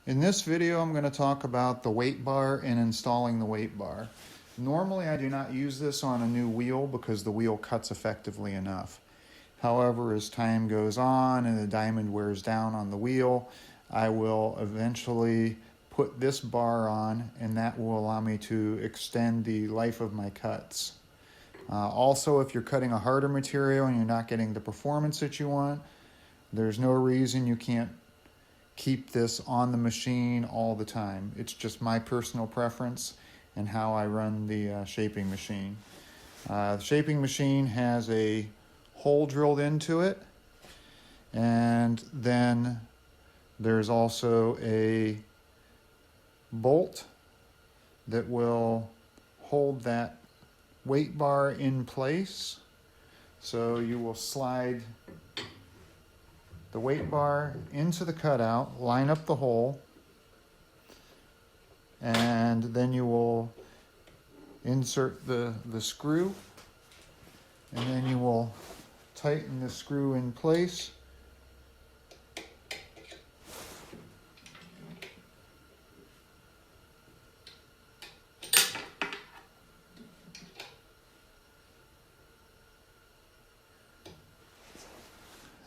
In this video, I'm going to talk about the weight bar and installing the weight bar. Normally, I do not use this on a new wheel because the wheel cuts effectively enough. However, as time goes on and the diamond wears down on the wheel, I will eventually put this bar on, and that will allow me to extend the life of my cuts. Also, if you're cutting a harder material and you're not getting the performance that you want, there's no reason you can't keep this on the machine all the time. It's just my personal preference and how I run the shaping machine. The shaping machine has a hole drilled into it, and then there's also a bolt that will hold that weight bar in place. So you will slide the weight bar into the cutout, line up the hole, and then you will insert the screw, and then you will tighten the screw in place.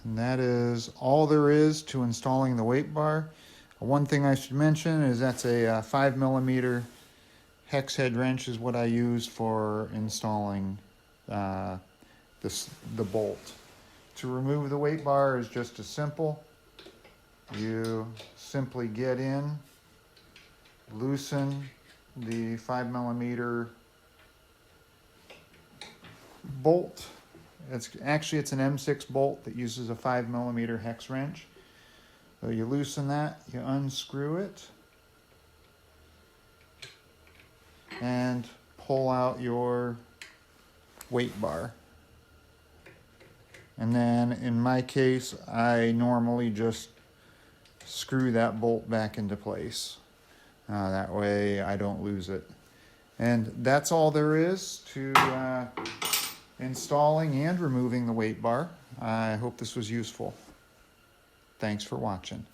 And that is all there is to installing the weight bar. One thing I should mention is that's a 5mm hex head wrench is what I use for installing the bolt. To remove the weight bar is just as simple. You simply get in, loosen the 5mm bolt. It's an M6 bolt that uses a 5mm hex wrench. So you loosen that, you unscrew it, and pull out your weight bar. And then in my case, I normally just screw that bolt back into place. That way I don't lose it. And that's all there is to installing and removing the weight bar. I hope this was useful. Thanks for watching.